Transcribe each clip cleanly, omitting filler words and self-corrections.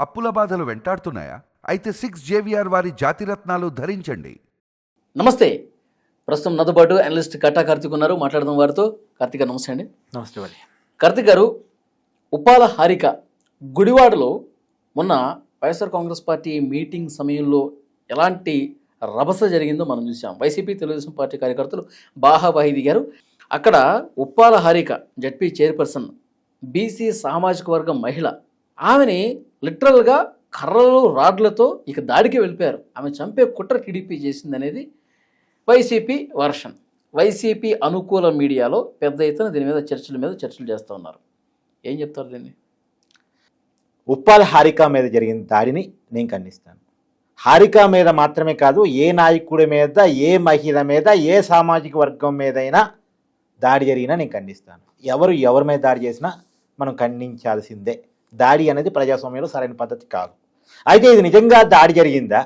అప్పుల బాధలు వెంటాడుతున్నాయా? అయితే 6 JVR వారి జాతిరత్నాలు ధరించండి. నమస్తే. ప్రస్తుతం నాతో పాటు అనలిస్ట్ కట్టా కార్తిక్ ఉన్నారు. మాట్లాడదాం వారితో. కార్తిక్ గారు నమస్తే అండి. నమస్తే అండి. కార్తిక్ గారు, ఉప్పాల హారిక గుడివాడలో మొన్న వైఎస్ఆర్ కాంగ్రెస్ పార్టీ మీటింగ్ సమయంలో ఎలాంటి రభస జరిగిందో మనం చూసాం. వైసీపీ తెలుగుదేశం పార్టీ కార్యకర్తలు బాహాబాహి దిగారు. అక్కడ Uppala Harika ZP chairperson, BC సామాజిక వర్గం మహిళ, ఆమెని లిటరల్గా కర్రలు రాడ్లతో ఇక దాడికి వెళ్ళిపోయారు. ఆమె చంపే కుట్ర టీడీపీ చేసిందనేది వైసీపీ వర్షన్. వైసీపీ అనుకూల మీడియాలో పెద్ద ఎత్తున దీని మీద చర్చలు చేస్తూ ఉన్నారు. ఏం చెప్తారు దీన్ని? ఉప్పాల హారిక మీద జరిగిన దాడిని నేను ఖండిస్తాను. హారిక మీద మాత్రమే కాదు, ఏ నాయకుడి మీద, ఏ మహిళ మీద, ఏ సామాజిక వర్గం మీదైనా దాడి జరిగినా నేను ఖండిస్తాను. ఎవరి మీద దాడి చేసినా మనం ఖండించాల్సిందే. దాడి అనేది ప్రజాస్వామ్యంలో సరైన పద్ధతి కాదు. అయితే ఇది నిజంగా దాడి జరిగిందా,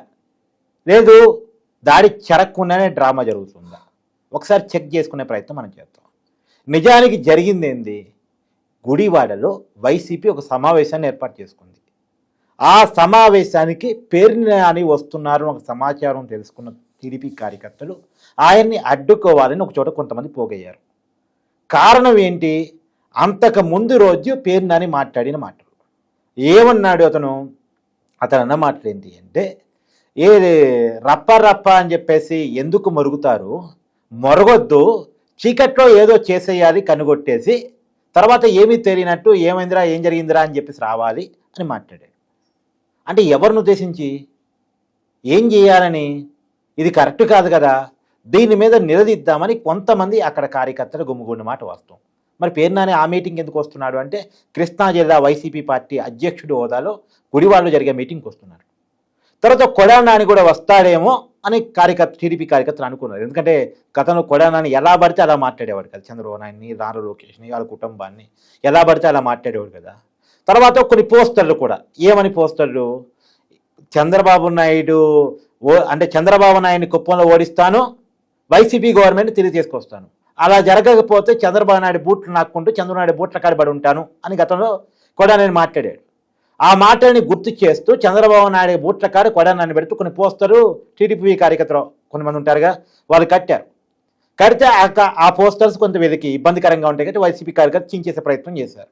లేదు దాడి జరగకుండానే డ్రామా జరుగుతుందా, ఒకసారి చెక్ చేసుకునే ప్రయత్నం మనం చేద్దాం. నిజానికి జరిగింది ఏంది? గుడివాడలో వైసీపీ ఒక సమావేశాన్ని ఏర్పాటు చేసుకుంది. ఆ సమావేశానికి పేరుని అని వస్తున్నారు ఒక సమాచారం తెలుసుకున్న టీడీపీ కార్యకర్తలు ఆయన్ని అడ్డుకోవాలని ఒక చోట కొంతమంది పోగయ్యారు. కారణం ఏంటి? అంతకు ముందు రోజు పేరుని మాట్లాడిన మాటలు. ఏమన్నాడు అతను అన్న మాటలు ఏంటి అంటే, ఏది రప్ప అని చెప్పేసి ఎందుకు మరుగుతారు, మొరగొద్దు, చీకట్లో ఏదో చేసేయాలి కనుగొట్టేసి, తర్వాత ఏమీ తెలియనట్టు ఏమైందిరా ఏం జరిగిందిరా అని చెప్పేసి రావాలి అని మాట్లాడాడు. అంటే ఎవరిని ఉద్దేశించి, ఏం చేయాలని? ఇది కరెక్ట్ కాదు కదా, దీని మీద నిలదీద్దామని కొంతమంది అక్కడ కార్యకర్తలు గుమ్ముగుండు మాట వాస్తవం. మరి పేరునాని ఆ మీటింగ్ ఎందుకు వస్తున్నాడు అంటే, కృష్ణా జిల్లా వైసీపీ పార్టీ అధ్యక్షుడి హోదాలో గుడివాడలో జరిగే మీటింగ్కి వస్తున్నాడు. తర్వాత కొడానాని కూడా వస్తాడేమో అని టీడీపీ కార్యకర్తలు అనుకున్నారు. ఎందుకంటే గతంలో కొడానాని ఎలా పడితే అలా మాట్లాడేవాడు కదా, చంద్రబాబు నాయుడిని, నారా లోకేష్ని, వాళ్ళ కుటుంబాన్ని ఎలా పడితే అలా మాట్లాడేవాడు కదా. తర్వాత కొన్ని పోస్టర్లు కూడా, ఏమని పోస్టర్లు, చంద్రబాబు నాయుడిని కుప్పంలో ఓడిస్తాను, వైసీపీ గవర్నమెంట్ తిరిగి తీసుకొస్తాను, అలా జరగకపోతే చంద్రబాబు నాయుడు బూట్లు నాక్కుంటూ చంద్రబాబు నాయుడు బూట్ల కాడబడి ఉంటాను అని గతంలో కొడానాని మాట్లాడాడు. ఆ మాటని గుర్తు చేస్తూ చంద్రబాబు నాయుడు బూట్ల కాడ కొడానాన్ని పెడుతూ కొన్ని పోస్టరు టీడీపీ కార్యకర్తలు కొంతమంది ఉంటారుగా, వాళ్ళు కట్టారు. కడితే ఆ పోస్టర్స్ కొంత వీళ్ళకి ఇబ్బందికరంగా ఉంటాయి కాబట్టి వైసీపీ కార్యకర్తలు చించేసే ప్రయత్నం చేశారు.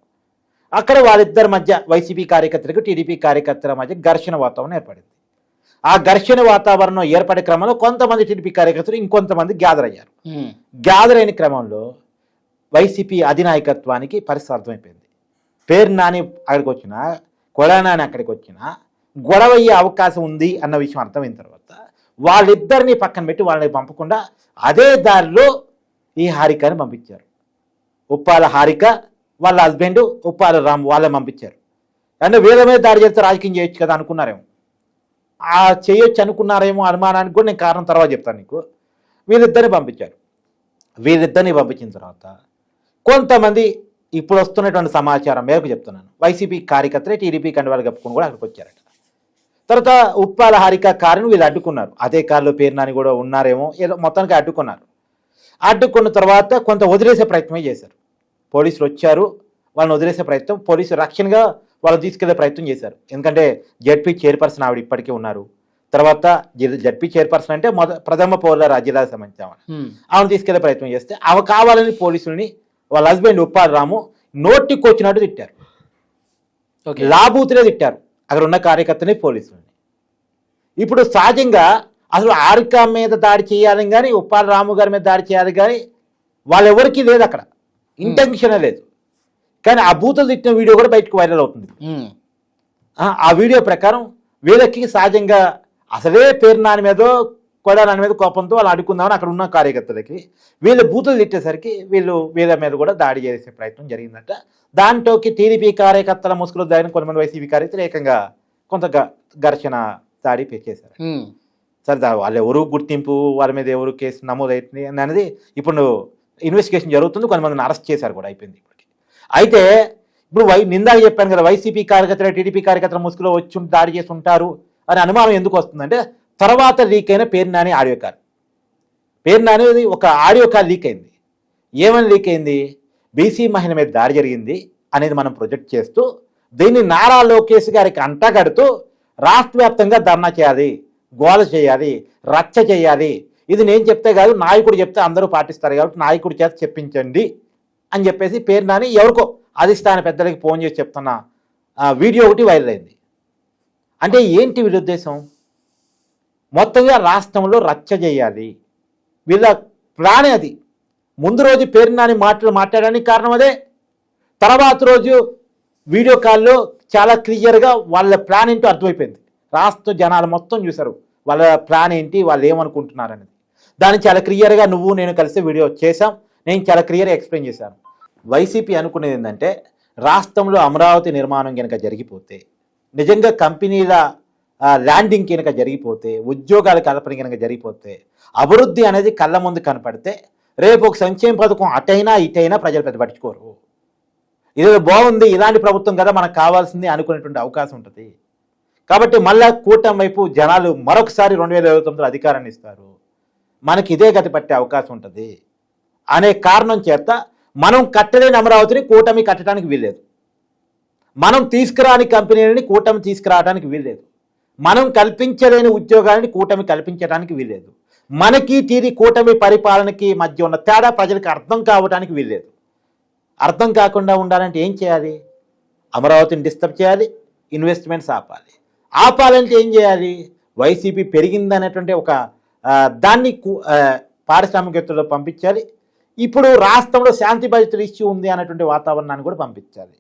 అక్కడ వాళ్ళిద్దరి మధ్య, వైసీపీ కార్యకర్తలకు టీడీపీ కార్యకర్తల మధ్య ఘర్షణ వాతావరణం ఏర్పడింది. ఆ ఘర్షణ వాతావరణం ఏర్పడే క్రమంలో కొంతమంది టీడీపీ కార్యకర్తలు ఇంకొంతమంది గ్యాదర్ అయ్యారు. గ్యాదర్ అయిన క్రమంలో వైసీపీ అధినాయకత్వానికి పరిస్థితి అర్థమైపోయింది. పేరునాని అక్కడికి వచ్చినా, కొడానాని అక్కడికి వచ్చినా గొడవ అయ్యే అవకాశం ఉంది అన్న విషయం అర్థమైన తర్వాత వాళ్ళిద్దరిని పక్కన పెట్టి వాళ్ళని పంపకుండా అదే దారిలో ఈ హారికని పంపించారు. ఉప్పాల హారిక వాళ్ళ హస్బెండ్ ఉప్పాల రాము వాళ్ళని పంపించారు. అంటే వీళ్ళ మీద దాడి చేస్తే రాజకీయం చేయొచ్చు కదా అనుకున్నారేమో, చేయొచ్చు అనుకున్నారేమో అనుమానానికి కూడా నేను కారణం తర్వాత చెప్తాను నీకు. వీళ్ళిద్దరిని పంపించారు. వీళ్ళిద్దరిని పంపించిన తర్వాత కొంతమంది, ఇప్పుడు వస్తున్నటువంటి సమాచారం మేరకు చెప్తున్నాను, వైసీపీ కార్యకర్తలే టీడీపీ కండువాలు కప్పుకొని కూడా అక్కడికి వచ్చారట. తర్వాత ఉప్పాల హారిక కారును వీళ్ళు అడ్డుకున్నారు. అదే కారులో పేరునాని కూడా ఉన్నారేమో, ఏదో మొత్తానికి అడ్డుకున్నారు. అడ్డుకున్న తర్వాత కొంత వదిలేసే ప్రయత్నమే చేశారు. పోలీసులు వచ్చారు, వాళ్ళని వదిలేసే ప్రయత్నం, పోలీసు రక్షణగా వాళ్ళు తీసుకెళ్లే ప్రయత్నం చేశారు. ఎందుకంటే జడ్పీ చైర్పర్సన్ ఆవిడ ఇప్పటికే ఉన్నారు. తర్వాత జడ్పీ చైర్పర్సన్ అంటే ప్రథమ పౌరుల జిల్లాకు సంబంధించిన ఆవిడ తీసుకెళ్లే ప్రయత్నం చేస్తే ఆమె కావాలని పోలీసుల్ని వాళ్ళ హస్బెండ్ ఉప్పాల రాము నోటికి వచ్చినట్టు తిట్టారు, లాబూతులే తిట్టారు అక్కడ ఉన్న కార్యకర్తని, పోలీసులని. ఇప్పుడు సహజంగా అసలు హారిక మీద దాడి చేయాలని కానీ, ఉప్పాల రాము గారి మీద దాడి చేయాలి కానీ వాళ్ళెవరికీ లేదు, అక్కడ ఇంటెన్షనే లేదు. కానీ ఆ బూతులు తిట్టిన వీడియో కూడా బయటకు వైరల్ అవుతుంది. ఆ వీడియో ప్రకారం వీళ్ళకి సహజంగా అసలే పేరునాని మీద కొడానాని మీద కోపంతో వాళ్ళు అడుగుకుందామని అక్కడ ఉన్న కార్యకర్తలకి వీళ్ళు బూతులు తిట్టేసరికి వీళ్ళ మీద కూడా దాడి చేసే ప్రయత్నం జరిగిందట. దాంట్లోకి టీడీపీ కార్యకర్తల ముసుగులో దాడిన కొంతమంది వైసీపీ కార్యకర్తలు ఏకంగా కొంత ఘర్షణ దాడి చేశారు. సరే, వాళ్ళు ఎవరు గుర్తింపు, వాళ్ళ మీద ఎవరు కేసు నమోదవుతుంది అనేది ఇప్పుడు ఇన్వెస్టిగేషన్ జరుగుతుంది. కొంతమందిని అరెస్ట్ చేశారు కూడా, అయిపోయింది ఇప్పటికి. అయితే ఇప్పుడు నిందాక చెప్పాను కదా, వైసీపీ కార్యకర్తలు టీడీపీ కార్యకర్తల ముసుగులో వచ్చి దాడి చేసి ఉంటారు అని అనుమానం ఎందుకు వస్తుందంటే, తర్వాత లీక్ అయిన పేరునాని ఆడియో కాల్. పేరునాని ఒక ఆడియో కాల్ లీక్ అయింది. ఏమని లీక్ అయింది? బీసీ మహిళ మీద దాడి జరిగింది అనేది మనం ప్రొజెక్ట్ చేస్తూ దీన్ని నారా లోకేష్ గారికి అంటగడుతూ రాష్ట్ర వ్యాప్తంగా ధర్నా చేయాలి, గోల చేయాలి, రచ్చ చేయాలి. ఇది నేను చెప్తే కాదు, నాయకుడు చెప్తే అందరూ పాటిస్తారు కాబట్టి నాయకుడి చేత చెప్పించండి అని చెప్పేసి పేరు నాని ఎవరికో అధిష్టాన పెద్దలకి ఫోన్ చేసి చెప్తున్న వీడియో ఒకటి వైరల్ అయింది. అంటే ఏంటి వీళ్ళ ఉద్దేశం? మొత్తంగా రాష్ట్రంలో రచ్చ చేయాలి, వీళ్ళ ప్లానే అది. ముందు రోజు పేరు నాని మాటలు మాట్లాడడానికి కారణం అదే. తర్వాత రోజు వీడియో కాల్లో చాలా క్లియర్గా వాళ్ళ ప్లాన్ ఏంటో అర్థమైపోయింది. రాష్ట్ర జనాలు మొత్తం చూశారు వాళ్ళ ప్లాన్ ఏంటి, వాళ్ళు ఏమనుకుంటున్నారు అనేది. దాన్ని చాలా క్లియర్గా నువ్వు నేను కలిసి వీడియో చేశాం, నేను చాలా క్లియర్గా ఎక్స్ప్లెయిన్ చేశాను. వైసీపీ అనుకునేది ఏంటంటే రాష్ట్రంలో అమరావతి నిర్మాణం కనుక జరిగిపోతే, నిజంగా కంపెనీల ల్యాండింగ్ కనుక జరిగిపోతే, ఉద్యోగాల కల్పన కనుక జరిగిపోతే, అభివృద్ధి అనేది కళ్ళ ముందు కనపడితే రేపు ఒక సంక్షేమ పథకం అటైనా ఇటైనా ప్రజలు పెద్ద పట్టించుకోరు. ఇది బాగుంది, ఇలాంటి ప్రభుత్వం కదా మనకు కావాల్సింది అనుకునేటువంటి అవకాశం ఉంటుంది. కాబట్టి మళ్ళా కూటమి వైపు జనాలు మరొకసారి 2029 అధికారాన్ని ఇస్తారు, మనకి ఇదే గతి పట్టే అవకాశం ఉంటుంది అనే కారణం చేత మనం కట్టలేని అమరావతిని కూటమి కట్టడానికి వీల్లేదు, మనం తీసుకురాని కంపెనీలని కూటమి తీసుకురావడానికి వీల్లేదు, మనం కల్పించలేని ఉద్యోగాలని కూటమి కల్పించడానికి వీల్లేదు, మనకి తీరి కూటమి పరిపాలనకి మధ్య ఉన్న తేడా ప్రజలకు అర్థం కావడానికి వీల్లేదు. అర్థం కాకుండా ఉండాలంటే ఏం చేయాలి? అమరావతిని డిస్టర్బ్ చేయాలి, ఇన్వెస్ట్మెంట్స్ ఆపాలి. ఆపాలంటే ఏం చేయాలి? వైసీపీ పెరిగిందనేటువంటి ఒక దాన్ని పారిశ్రామికవేత్తల్లో పంపించాలి. ఇప్పుడు రాష్ట్రంలో శాంతి భద్రతల ఇష్యూ ఉంది అనేటువంటి వాతావరణాన్ని కూడా పంపించాలి.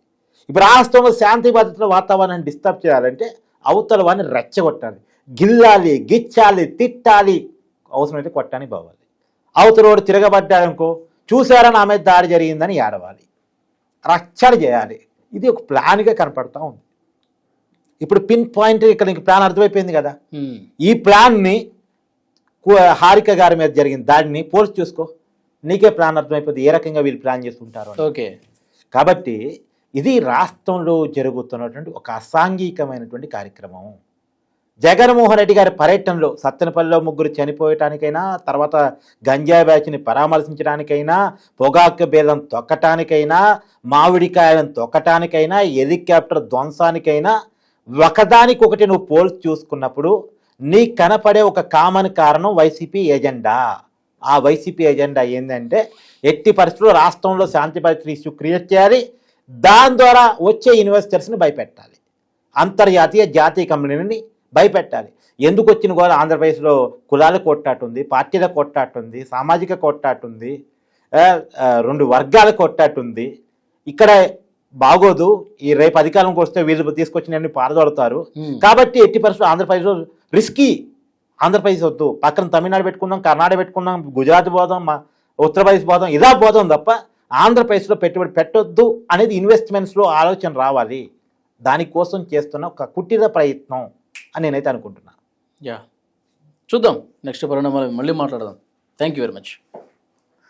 ఇప్పుడు రాష్ట్రంలో శాంతి భద్రతల వాతావరణాన్ని డిస్టర్బ్ చేయాలంటే అవతల వాడిని రెచ్చగొట్టాలి, గిల్లాలి, గిచ్చాలి, తిట్టాలి, అవసరమైతే కొట్టడానికి పోవాలి. అవతల వాడు తిరగబడ్డాడనుకో, చూసారా నా మీద దాడి జరిగిందని ఏడవాలి, రచ్చలు చేయాలి. ఇది ఒక ప్లాన్గా కనపడతా ఉంది. ఇప్పుడు పిన్ పాయింట్ ఇక్కడ నీకు ప్లాన్ అర్థమైపోయింది కదా. ఈ ప్లాన్ని హారిక గారి మీద జరిగిన దాడిని పోల్చి చూసుకో, నీకే ప్లాన్ అర్థమైపోతుంది ఏ రకంగా వీళ్ళు ప్లాన్ చేస్తుంటారు. ఓకే, కాబట్టి ఇది రాష్ట్రంలో జరుగుతున్నటువంటి ఒక అసాంఘికమైనటువంటి కార్యక్రమం. జగన్మోహన్ రెడ్డి గారి పర్యటనలో సత్తెనపల్లిలో 3 చనిపోయటానికైనా, తర్వాత గంజాయి బ్యాచ్ని పరామర్శించడానికైనా, పొగాకు బేలం తొక్కటానికైనా, మామిడికాయలను తొక్కటానికైనా, హెలికాప్టర్ ధ్వంసానికైనా ఒకదానికొకటి నువ్వు పోల్చి చూసుకున్నప్పుడు నీ కనపడే ఒక కామన్ కారణం వైసీపీ ఎజెండా. ఆ వైసీపీ ఎజెండా ఏంటంటే ఎట్టి పరిస్థితుల్లో రాష్ట్రంలో శాంతి భద్రతల ఇష్యూ క్రియేట్ చేయాలి, దాని ద్వారా వచ్చే ఇన్వెస్టర్స్ని భయపెట్టాలి, అంతర్జాతీయ జాతీయ కంపెనీలని భయపెట్టాలి. ఎందుకు వచ్చిన కూడా ఆంధ్రప్రదేశ్లో కులాల కొట్టాటుంది, పార్టీల కొట్టాటుంది, సామాజిక కొట్టాటుంది, 2 వర్గాల కొట్టాటుంది. ఇక్కడ బాగోదు, ఈ రేపు అధికారంకి వస్తే వీళ్ళు తీసుకొచ్చినవన్నీ పారదోడతారు. కాబట్టి ఎట్టి పరిస్థితుల్లో ఆంధ్రప్రదేశ్లో రిస్కీ, ఆంధ్రప్రదేశ్ వద్దు, పక్కన తమిళనాడు పెట్టుకుందాం, కర్ణాటక పెట్టుకుందాం, గుజరాత్ పోదాం, ఉత్తరప్రదేశ్ పోదాం, ఇలా పోదాం తప్ప ఆంధ్రప్రదేశ్లో పెట్టుబడి పెట్టొద్దు అనేది ఇన్వెస్ట్మెంట్స్లో ఆలోచన రావాలి. దానికోసం చేస్తున్న ఒక కుటీర ప్రయత్నం అని నేనైతే అనుకుంటున్నాను. చూద్దాం నెక్స్ట్ పరిణామాలు మళ్ళీ మాట్లాడదాం. Thank you very much.